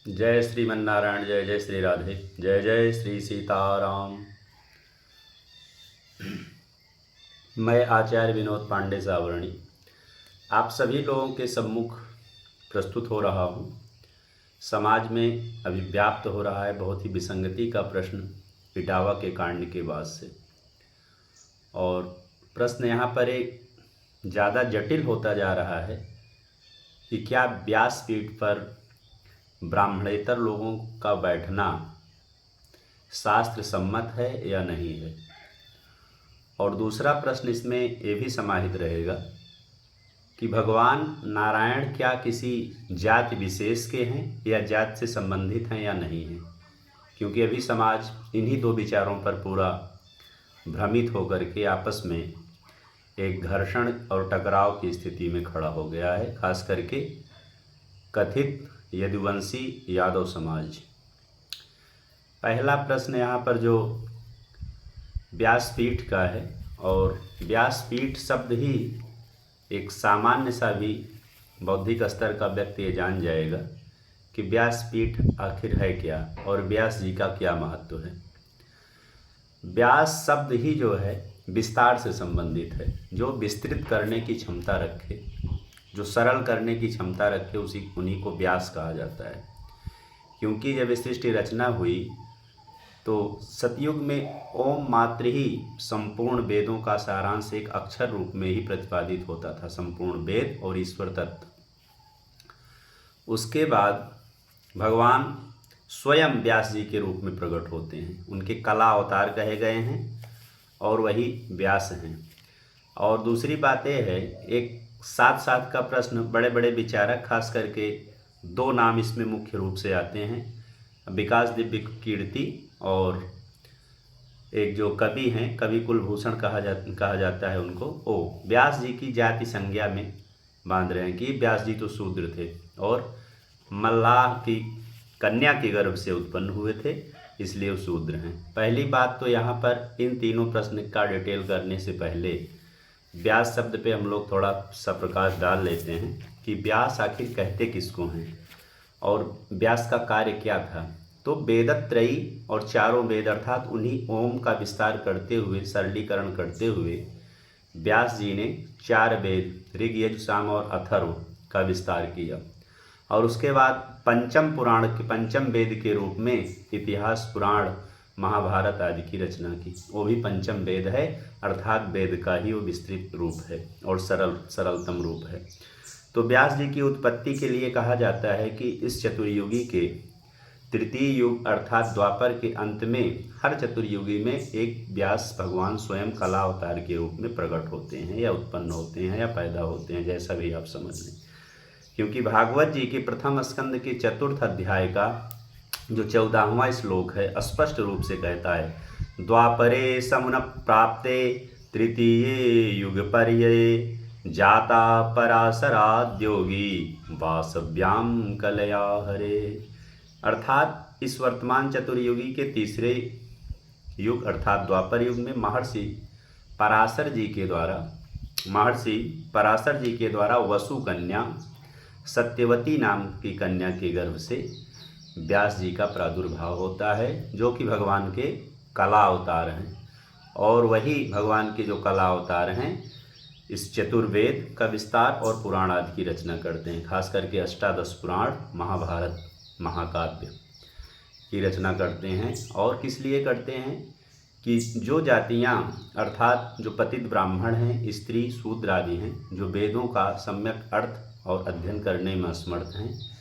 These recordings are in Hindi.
जय श्रीमन्नारायण, जय जय श्री राधे, जय जय श्री सीताराम। मैं आचार्य विनोद पांडे सावरणी आप सभी लोगों के सम्मुख प्रस्तुत हो रहा हूँ। समाज में अभी व्याप्त हो रहा है बहुत ही विसंगति का प्रश्न इटावा के कांड के बाद से, और प्रश्न यहाँ पर एक ज़्यादा जटिल होता जा रहा है कि क्या व्यासपीठ पर ब्राह्मणेतर लोगों का बैठना शास्त्र सम्मत है या नहीं है। और दूसरा प्रश्न इसमें ये भी समाहित रहेगा कि भगवान नारायण क्या किसी जाति विशेष के हैं या जाति से संबंधित हैं या नहीं हैं, क्योंकि अभी समाज इन्हीं दो विचारों पर पूरा भ्रमित होकर के आपस में एक घर्षण और टकराव की स्थिति में खड़ा हो गया है, खास करके कथित यदुवंशी यादव समाज। पहला प्रश्न यहाँ पर जो व्यासपीठ का है, और व्यासपीठ शब्द ही एक सामान्य सा भी बौद्धिक स्तर का व्यक्ति ये जान जाएगा कि व्यासपीठ आखिर है क्या और व्यास जी का क्या महत्व है। व्यास शब्द ही जो है विस्तार से संबंधित है, जो विस्तृत करने की क्षमता रखे, जो सरल करने की क्षमता रखे, उन्हीं को व्यास कहा जाता है। क्योंकि जब सृष्टि रचना हुई तो सतयुग में ओम मात्र ही संपूर्ण वेदों का सारांश एक अक्षर रूप में ही प्रतिपादित होता था, संपूर्ण वेद और ईश्वर तत्व। उसके बाद भगवान स्वयं व्यास जी के रूप में प्रकट होते हैं, उनके कला अवतार कहे गए हैं और वही व्यास हैं। और दूसरी बात यह है, एक साथ साथ का प्रश्न, बड़े बड़े विचारक खास करके दो नाम इसमें मुख्य रूप से आते हैं, विकास दिव्य कीर्ति और एक जो कवि हैं, कवि कुलभूषण कहा जाता है उनको। व्यास जी की जाति संज्ञा में बांध रहे हैं कि व्यास जी तो शूद्र थे और मल्लाह की कन्या के गर्भ से उत्पन्न हुए थे, इसलिए वो शूद्र हैं। पहली बात तो यहाँ पर इन तीनों प्रश्न का डिटेल करने से पहले व्यास शब्द पे हम लोग थोड़ा सा प्रकाश डाल लेते हैं कि व्यास आखिर कहते किसको हैं और व्यास का कार्य क्या था। तो वेदत्रयी और चारों वेद अर्थात उन्हीं ओम का विस्तार करते हुए, सरलीकरण करते हुए व्यास जी ने 4 वेद ऋग यजुः साम और अथर्व का विस्तार किया, और उसके बाद पंचम पुराण के पंचम वेद के रूप में इतिहास पुराण महाभारत आदि की रचना की। वो भी पंचम वेद है, अर्थात वेद का ही वो विस्तृत रूप है और सरलतम रूप है। तो व्यास जी की उत्पत्ति के लिए कहा जाता है कि इस चतुर्युगी के तृतीय युग अर्थात द्वापर के अंत में हर चतुर्युगी में एक व्यास भगवान स्वयं कला अवतार के रूप में प्रकट होते हैं या उत्पन्न होते हैं या पैदा होते हैं, जैसा भी आप समझ लें। क्योंकि भागवत जी के प्रथम स्कंद के 4th अध्याय का जो 14वां श्लोक है स्पष्ट रूप से कहता है, द्वापरे समुन प्राप्ते तृतीये युग पर्यये जाता पराशराद्योगी वासव्याम कलया हरे। अर्थात इस वर्तमान चतुर्युगी के तीसरे युग अर्थात द्वापर युग में महर्षि पराशर जी के द्वारा वसु कन्या सत्यवती नाम की कन्या के गर्भ से व्यास जी का प्रादुर्भाव होता है, जो कि भगवान के कला अवतार हैं। और वही भगवान के जो कला अवतार हैं इस चतुर्वेद का विस्तार और पुराण आदि की रचना करते हैं, खास करके अष्टादश पुराण महाभारत महाकाव्य की रचना करते हैं। और किस लिए करते हैं कि जो जातियाँ अर्थात जो पतित ब्राह्मण हैं, स्त्री शूद्र आदि हैं, जो वेदों का सम्यक अर्थ और अध्ययन करने में असमर्थ हैं,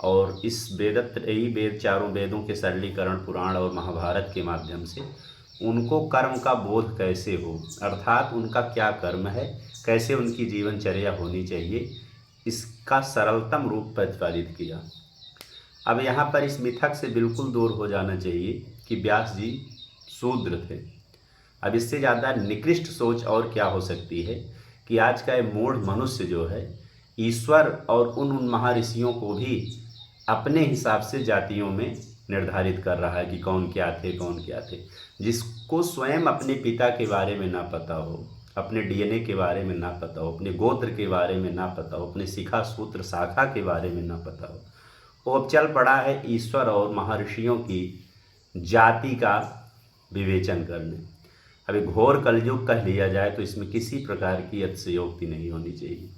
और इस वेदत्रयी वेद चारों वेदों के सरलीकरण पुराण और महाभारत के माध्यम से उनको कर्म का बोध कैसे हो, अर्थात उनका क्या कर्म है, कैसे उनकी जीवनचर्या होनी चाहिए, इसका सरलतम रूप प्रतिपादित किया। अब यहाँ पर इस मिथक से बिल्कुल दूर हो जाना चाहिए कि व्यास जी शूद्र थे। अब इससे ज़्यादा निकृष्ट सोच और क्या हो सकती है कि आज का ये मूढ़ मनुष्य जो है ईश्वर और उन महर्षियों को भी अपने हिसाब से जातियों में निर्धारित कर रहा है कि कौन क्या थे। जिसको स्वयं अपने पिता के बारे में ना पता हो, अपने डीएनए के बारे में ना पता हो, अपने गोत्र के बारे में ना पता हो, अपने शिखा सूत्र शाखा के बारे में ना पता हो, वो अब चल पड़ा है ईश्वर और महर्षियों की जाति का विवेचन करने। अभी घोर कलयुग कह लिया जाए तो इसमें किसी प्रकार की अतिशयोक्ति नहीं होनी चाहिए।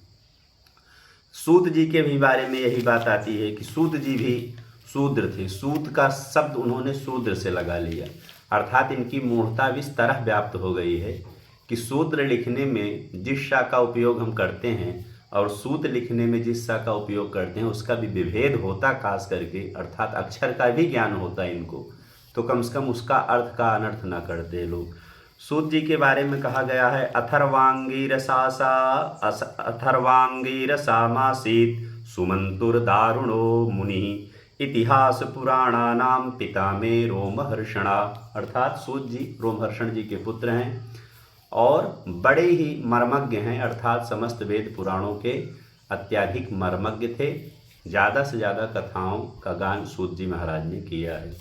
सूत जी के भी बारे में यही बात आती है कि सूत जी भी शूद्र थे। सूत का शब्द उन्होंने शूद्र से लगा लिया, अर्थात इनकी मूढ़ता भी इस तरह व्याप्त हो गई है कि सूत्र लिखने में जिस सा का उपयोग हम करते हैं और सूत लिखने में जिस सा का उपयोग करते हैं उसका भी विभेद होता खास करके, अर्थात अक्षर का भी ज्ञान होता है इनको, तो कम से कम उसका अर्थ का अनर्थ ना करते लोग। सूत जी के बारे में कहा गया है अथर्वांगीरसामासीत सुमंतुर्दारुणो मुनि इतिहास पुराणानाम पिता में रोमहर्षणा, अर्थात सूत जी रोमहर्षण जी के पुत्र हैं और बड़े ही मर्मज्ञ हैं, अर्थात समस्त वेद पुराणों के अत्यधिक मर्मज्ञ थे। ज़्यादा से ज़्यादा कथाओं का गान सूत जी महाराज ने किया है।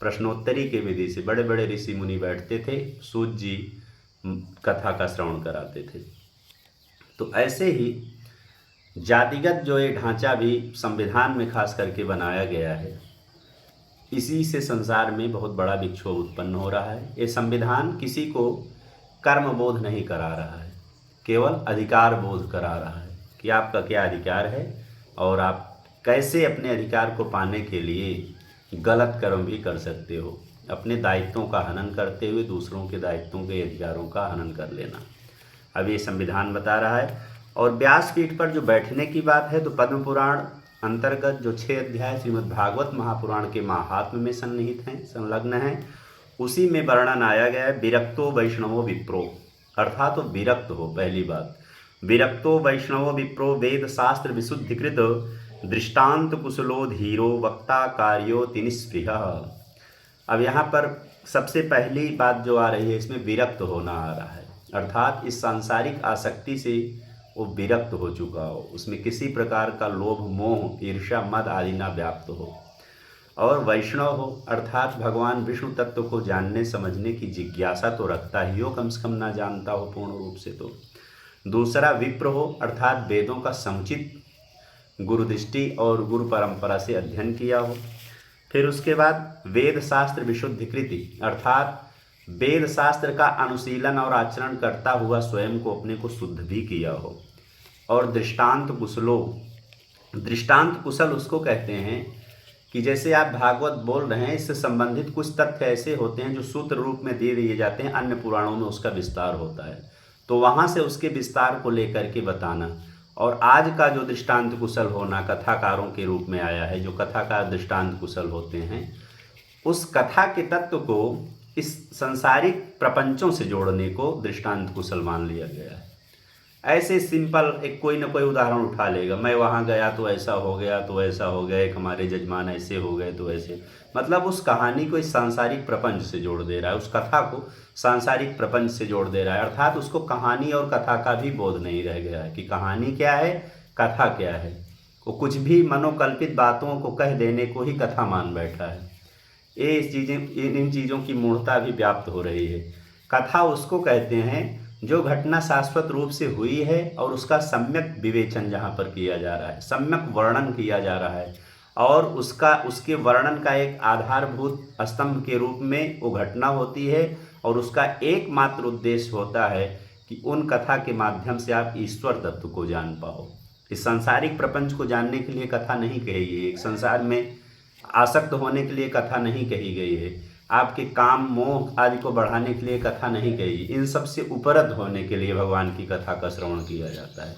प्रश्नोत्तरी के विधि से बड़े बड़े ऋषि मुनि बैठते थे, सूत जी कथा का श्रवण कराते थे। तो ऐसे ही जातिगत जो ये ढांचा भी संविधान में खास करके बनाया गया है, इसी से संसार में बहुत बड़ा विक्षोभ उत्पन्न हो रहा है। ये संविधान किसी को कर्म बोध नहीं करा रहा है, केवल अधिकार बोध करा रहा है कि आपका क्या अधिकार है और आप कैसे अपने अधिकार को पाने के लिए गलत कर्म भी कर सकते हो, अपने दायित्वों का हनन करते हुए दूसरों के दायित्वों के अधिकारों का हनन कर लेना। अब ये संविधान बता रहा है। और व्यासपीठ पर जो बैठने की बात है तो पद्म पुराण अंतर्गत जो 6 अध्याय श्रीमद् भागवत महापुराण के महात्म्य में सन्निहित हैं, संलग्न हैं, उसी में वर्णन आया गया है विरक्तो वैष्णवो विप्रो, अर्थात तो विरक्त हो। पहली बात, विरक्तो वैष्णवो विप्रो वेद शास्त्र विशुद्धिकृत दृष्टांत कुशलो धीरो वक्ता कार्यो तिनिस्पृह। अब यहाँ पर सबसे पहली बात जो आ रही है इसमें विरक्त होना आ रहा है, अर्थात इस सांसारिक आसक्ति से वो विरक्त हो चुका हो, उसमें किसी प्रकार का लोभ मोह ईर्ष्या मद आदि ना व्याप्त हो, और वैष्णव हो अर्थात भगवान विष्णु तत्व को जानने समझने की जिज्ञासा तो रखता ही हो, कम से कम ना जानता हो पूर्ण रूप से। तो दूसरा विप्र हो अर्थात वेदों का समुचित गुरुदृष्टि और गुरु परंपरा से अध्ययन किया हो। फिर उसके बाद वेद शास्त्र विशुद्धिकृति, अर्थात वेद शास्त्र का अनुशीलन और आचरण करता हुआ स्वयं को अपने को शुद्ध भी किया हो। और दृष्टांत कुशलो, दृष्टांत कुशल उसको कहते हैं कि जैसे आप भागवत बोल रहे हैं, इससे संबंधित कुछ तथ्य ऐसे होते हैं जो सूत्र रूप में दे दिए जाते हैं, अन्य पुराणों में उसका विस्तार होता है, तो वहाँ से उसके विस्तार को लेकर के बताना। और आज का जो दृष्टांत कुशल होना कथाकारों के रूप में आया है, जो कथाकार दृष्टांत कुशल होते हैं, उस कथा के तत्व को इस संसारिक प्रपंचों से जोड़ने को दृष्टांत कुशल मान लिया गया है। ऐसे सिंपल एक कोई ना कोई उदाहरण उठा लेगा, मैं वहाँ गया तो ऐसा हो गया तो ऐसा हो गया, एक हमारे जजमान ऐसे हो गए तो ऐसे, मतलब उस कहानी को इस सांसारिक प्रपंच से जोड़ दे रहा है, उस कथा को सांसारिक प्रपंच से जोड़ दे रहा है, अर्थात उसको कहानी और कथा का भी बोध नहीं रह गया है कि कहानी क्या है कथा क्या है। वो कुछ भी मनोकल्पित बातों को कह देने को ही कथा मान बैठा है। ये इन चीज़ों की मूर्ता भी व्याप्त हो रही है। कथा उसको कहते हैं जो घटना शाश्वत रूप से हुई है और उसका सम्यक विवेचन जहाँ पर किया जा रहा है, सम्यक वर्णन किया जा रहा है, और उसके वर्णन का एक आधारभूत स्तंभ के रूप में वो घटना होती है, और उसका एकमात्र उद्देश्य होता है कि उन कथा के माध्यम से आप ईश्वर तत्व को जान पाओ। इस सांसारिक प्रपंच को जानने के लिए कथा नहीं कही गई है, एक संसार में आसक्त होने के लिए कथा नहीं कही गई है, आपके काम मोह आदि को बढ़ाने के लिए कथा नहीं कही, इन सब से उपरत होने के लिए भगवान की कथा का श्रवण किया जाता है।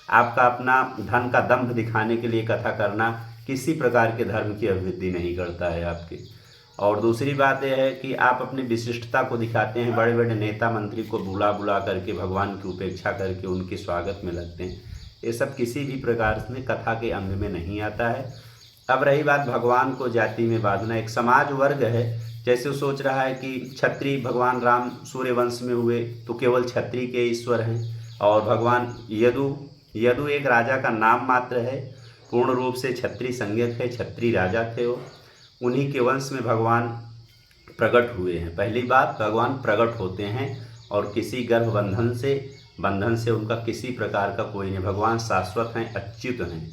आपका अपना धन का दंभ दिखाने के लिए कथा करना किसी प्रकार के धर्म की अभिवृद्धि नहीं करता है आपके। और दूसरी बात यह है कि आप अपनी विशिष्टता को दिखाते हैं, बड़े बड़े नेता मंत्री को बुला बुला करके भगवान की उपेक्षा करके उनके स्वागत में लगते हैं, ये सब किसी भी प्रकार में कथा के अंग में नहीं आता है। अब रही बात भगवान को जाति में बांधना, एक समाज वर्ग है, जैसे वो सोच रहा है कि क्षत्रिय भगवान राम सूर्य वंश में हुए तो केवल क्षत्रिय के ईश्वर हैं, और भगवान यदु एक राजा का नाम मात्र है, पूर्ण रूप से क्षत्रिय संज्ञक है, क्षत्रिय राजा थे वो, उन्हीं के वंश में भगवान प्रकट हुए हैं। पहली बात, भगवान प्रकट होते हैं और किसी गर्भ बंधन से उनका किसी प्रकार का कोई नहीं, भगवान शाश्वत हैं, अच्युत हैं,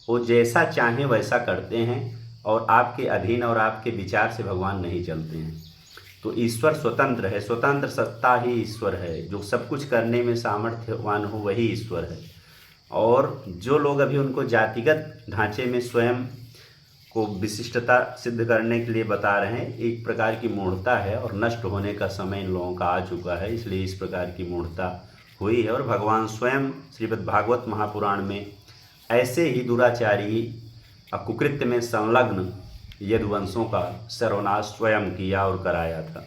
वो जैसा चाहें वैसा करते हैं और आपके अधीन और आपके विचार से भगवान नहीं चलते हैं। तो ईश्वर स्वतंत्र है, स्वतंत्र सत्ता ही ईश्वर है। जो सब कुछ करने में सामर्थ्यवान हो वही ईश्वर है। और जो लोग अभी उनको जातिगत ढांचे में स्वयं को विशिष्टता सिद्ध करने के लिए बता रहे हैं, एक प्रकार की मूढ़ता है और नष्ट होने का समय इन लोगों का आ चुका है, इसलिए इस प्रकार की मूढ़ता हुई है। और भगवान स्वयं श्रीमद् भागवत महापुराण में ऐसे ही दुराचारी कुकृत्य में संलग्न यदुवंशों का सर्वनाश स्वयं किया और कराया था।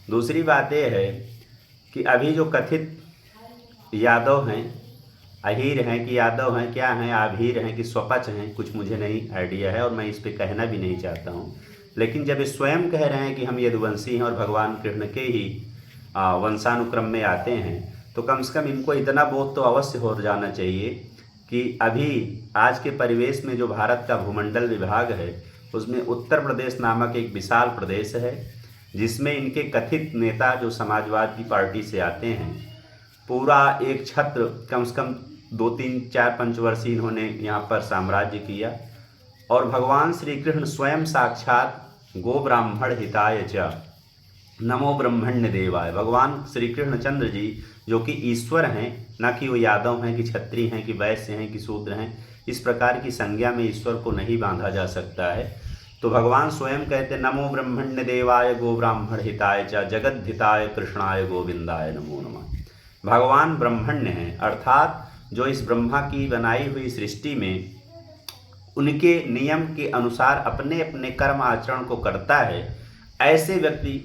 दूसरी बात यह है कि अभी जो कथित यादव हैं, अहीर हैं कि यादव हैं, क्या हैं, आभीर हैं कि स्वपच हैं, कुछ मुझे नहीं आइडिया है और मैं इस पे कहना भी नहीं चाहता हूँ। लेकिन जब ये स्वयं कह रहे हैं कि हम यदुवंशी हैं और भगवान कृष्ण के ही वंशानुक्रम में आते हैं, तो कम से कम इनको इतना बोध तो अवश्य हो जाना चाहिए कि अभी आज के परिवेश में जो भारत का भूमंडल विभाग है उसमें उत्तर प्रदेश नामक एक विशाल प्रदेश है, जिसमें इनके कथित नेता जो समाजवादी पार्टी से आते हैं, पूरा एक छत्र कम से कम 2-3-4 पंचवर्षीय इन्होंने यहाँ पर साम्राज्य किया। और भगवान श्री कृष्ण स्वयं साक्षात गो ब्राह्मण हिताय च नमो ब्रह्मण्य देवाय, भगवान श्री कृष्णचंद्र जी जो कि ईश्वर हैं, ना कि वो यादव हैं कि क्षत्रिय हैं कि वैश्य हैं कि शूद्र हैं, इस प्रकार की संज्ञा में ईश्वर को नहीं बांधा जा सकता है। तो भगवान स्वयं कहते नमो ब्रह्मण्य देवाय गो ब्राह्मण हिताय च जगद हिताय कृष्णाय गोविंदाय नमो नमः। भगवान ब्रह्मण्य हैं, अर्थात जो इस ब्रह्मा की बनाई हुई सृष्टि में उनके नियम के अनुसार अपने अपने कर्म आचरण को करता है, ऐसे व्यक्ति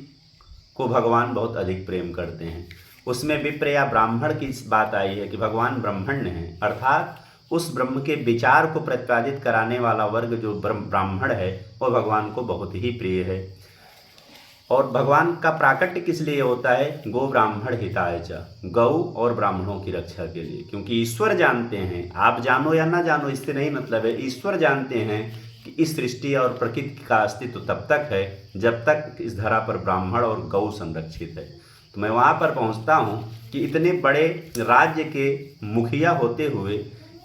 को भगवान बहुत अधिक प्रेम करते हैं। उसमें विप्र या ब्राह्मण की इस बात आई है कि भगवान ब्रह्मण्य हैं, अर्थात उस ब्रह्म के विचार को प्रतिपादित कराने वाला वर्ग जो ब्राह्मण है वो भगवान को बहुत ही प्रिय है। और भगवान का प्राकट्य किस लिए होता है? गो ब्राह्मण हिताय च, गौ और ब्राह्मणों की रक्षा के लिए। क्योंकि ईश्वर जानते हैं, आप जानो या ना जानो इससे नहीं मतलब है, ईश्वर जानते हैं कि इस सृष्टि और प्रकृति का अस्तित्व तब तक है जब तक इस धरा पर ब्राह्मण और गौ संरक्षित है। तो मैं वहाँ पर पहुँचता हूँ कि इतने बड़े राज्य के मुखिया होते हुए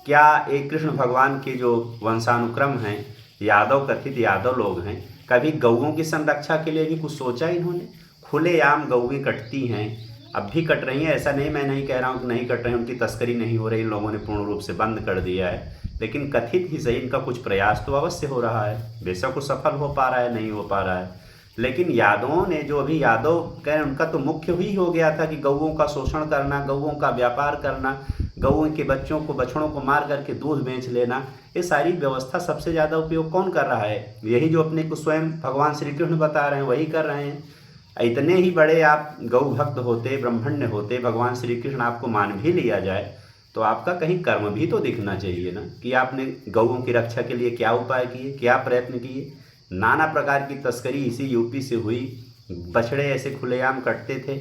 क्या एक कृष्ण भगवान के जो वंशानुक्रम हैं, यादव कथित यादव लोग हैं, कभी गौओं की संरक्षा के लिए भी कुछ सोचा इन्होंने? खुलेआम गौएं कटती हैं, अब भी कट रही हैं, ऐसा नहीं, मैं नहीं कह रहा हूँ कि नहीं कट रही हैं, उनकी तस्करी नहीं हो रही, इन लोगों ने पूर्ण रूप से बंद कर दिया है, लेकिन कथित ही सही इनका कुछ प्रयास तो अवश्य हो रहा है। बेशक वो सफल हो पा रहा है, नहीं हो पा रहा है, लेकिन यादवों ने जो अभी यादव कह उनका तो मुख्य ही हो गया था कि गौओं का शोषण करना, गौओं का व्यापार करना, गौओं के बच्चों को बछड़ों को मार करके दूध बेच लेना, ये सारी व्यवस्था सबसे ज़्यादा उपयोग कौन कर रहा है? यही जो अपने को स्वयं भगवान श्री कृष्ण बता रहे हैं वही कर रहे हैं। इतने ही बड़े आप गौ भक्त होते, ब्रह्मण्य होते, भगवान श्री कृष्ण आपको मान भी लिया जाए तो आपका कहीं कर्म भी तो दिखना चाहिए ना, कि आपने गौओं की रक्षा के लिए क्या उपाय किए, क्या प्रयत्न किए। नाना प्रकार की तस्करी इसी यूपी से हुई, बछड़े ऐसे खुलेआम कटते थे,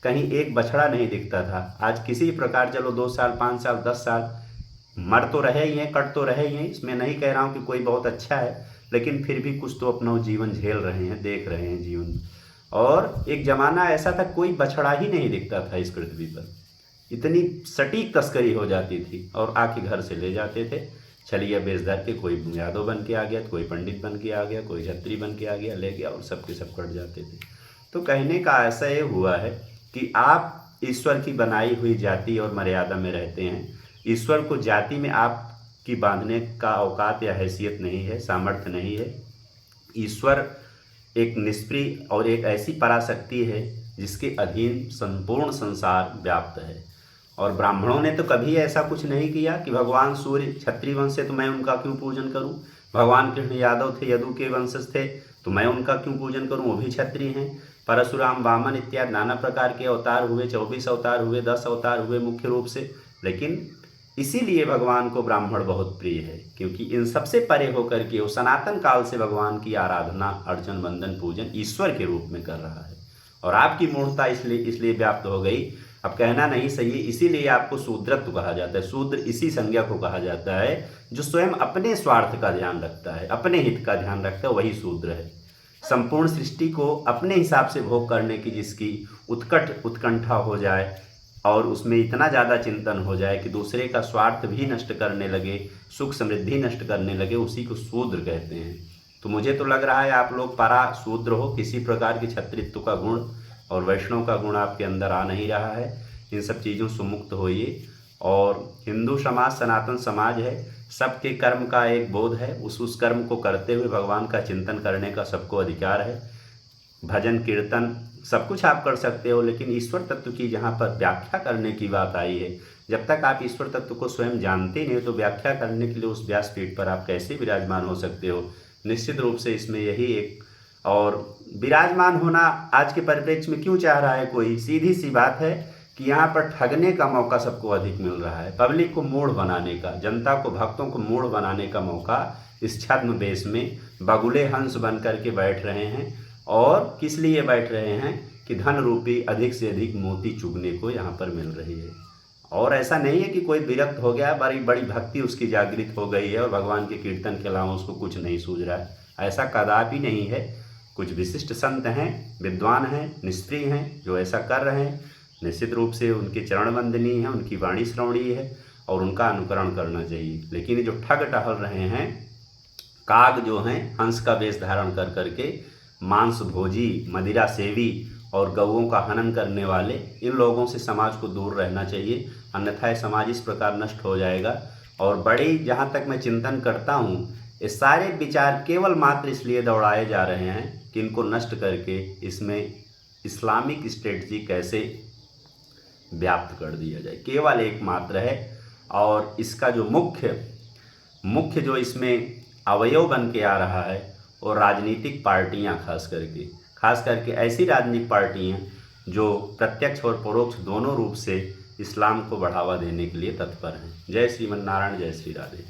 कहीं एक बछड़ा नहीं दिखता था। आज किसी प्रकार चलो 2 साल 5 साल 10 साल मर तो रहे ही हैं, कट तो रहे ही हैं, इसमें नहीं कह रहा हूँ कि कोई बहुत अच्छा है, लेकिन फिर भी कुछ तो अपना जीवन झेल रहे हैं, देख रहे हैं जीवन। और एक ज़माना ऐसा था कोई बछड़ा ही नहीं दिखता था इस पृथ्वी पर, इतनी सटीक तस्करी हो जाती थी और आके घर से ले जाते थे, चलिए बेचदार के, कोई यादव बन के आ गया, कोई पंडित बन के आ गया, कोई छत्री बन के आ गया, ले गया और सबके सब कट जाते थे। तो कहने का ऐसा ये हुआ है कि आप ईश्वर की बनाई हुई जाति और मर्यादा में रहते हैं। ईश्वर को जाति में आपकी बांधने का औकात या हैसियत नहीं है, सामर्थ्य नहीं है। ईश्वर एक निष्प्रिय और एक ऐसी पराशक्ति है जिसके अधीन संपूर्ण संसार व्याप्त है। और ब्राह्मणों ने तो कभी ऐसा कुछ नहीं किया कि भगवान सूर्य क्षत्रिय वंश से तो मैं उनका क्यों पूजन करूं, भगवान कृष्ण यादव थे, यदु के वंशज थे, तो मैं उनका क्यों पूजन करूं, वो भी क्षत्रिय हैं। परशुराम, वामन इत्यादि नाना प्रकार के अवतार हुए, 24 अवतार हुए, 10 अवतार हुए मुख्य रूप से, लेकिन इसीलिए भगवान को ब्राह्मण बहुत प्रिय है, क्योंकि इन सबसे परे होकर के वो सनातन काल से भगवान की आराधना, अर्चन, वंदन, पूजन ईश्वर के रूप में कर रहा है। और आपकी मूर्खता इसलिए व्याप्त हो गई, अब कहना नहीं सही, इसीलिए आपको शूद्रत्व कहा जाता है। शूद्र इसी संज्ञा को कहा जाता है जो स्वयं अपने स्वार्थ का ध्यान रखता है, अपने हित का ध्यान रखता है, वही शूद्र है। संपूर्ण सृष्टि को अपने हिसाब से भोग करने की जिसकी उत्कंठा हो जाए, और उसमें इतना ज़्यादा चिंतन हो जाए कि दूसरे का स्वार्थ भी नष्ट करने लगे, सुख समृद्धि नष्ट करने लगे, उसी को शूद्र कहते हैं। तो मुझे तो लग रहा है आप लोग परा शूद्र हो, किसी प्रकार की क्षत्रित्व का गुण और वैष्णव का गुण आपके अंदर आ नहीं रहा है। इन सब चीज़ों से मुक्त होइए। और हिंदू समाज सनातन समाज है, सबके कर्म का एक बोध है, उस कर्म को करते हुए भगवान का चिंतन करने का सबको अधिकार है। भजन कीर्तन सब कुछ आप कर सकते हो, लेकिन ईश्वर तत्व की जहाँ पर व्याख्या करने की बात आई है, जब तक आप ईश्वर तत्व को स्वयं जानते नहीं तो व्याख्या करने के लिए उस व्यासपीठ पर आप कैसे विराजमान हो सकते हो। निश्चित रूप से इसमें यही एक, और विराजमान होना आज के परिप्रेक्ष्य में क्यों चाह रहा है कोई, सीधी सी बात है कि यहाँ पर ठगने का मौका सबको अधिक मिल रहा है, पब्लिक को मूढ़ बनाने का, जनता को, भक्तों को मूढ़ बनाने का मौका इस छद्म देश में बगुले हंस बन करके बैठ रहे हैं। और किस लिए बैठ रहे हैं कि धन रूपी अधिक से अधिक मोती चुगने को यहाँ पर मिल रही है। और ऐसा नहीं है कि कोई विरक्त हो गया, बड़ी बड़ी भक्ति उसकी जागृत हो गई है और भगवान के कीर्तन के अलावा उसको कुछ नहीं सूझ रहा है, ऐसा कदापि नहीं है। कुछ विशिष्ट संत हैं, विद्वान हैं, निष्प्रिय हैं, जो ऐसा कर रहे हैं। निश्चित रूप से उनके चरण वंदनीय है, उनकी वाणी श्रवणीय है और उनका अनुकरण करना चाहिए। लेकिन जो ठग टहल रहे हैं, काग जो हैं हंस का वेश धारण कर करके, मांस भोजी, मदिरा सेवी और गौओं का हनन करने वाले, इन लोगों से समाज को दूर रहना चाहिए, अन्यथा समाज इस प्रकार नष्ट हो जाएगा। और बड़ी, जहाँ तक मैं चिंतन करता हूँ, ये सारे विचार केवल मात्र इसलिए दौड़ाए जा रहे हैं कि इनको नष्ट करके इसमें इस्लामिक स्ट्रेटजी कैसे व्याप्त कर दिया जाए, केवल एक मात्र है। और इसका जो मुख्य जो इसमें अवयव बन के आ रहा है और राजनीतिक पार्टियां, खास करके ऐसी राजनीतिक पार्टियां जो प्रत्यक्ष और परोक्ष दोनों रूप से इस्लाम को बढ़ावा देने के लिए तत्पर हैं। जय श्रीमन नारायण, जय श्री राधे।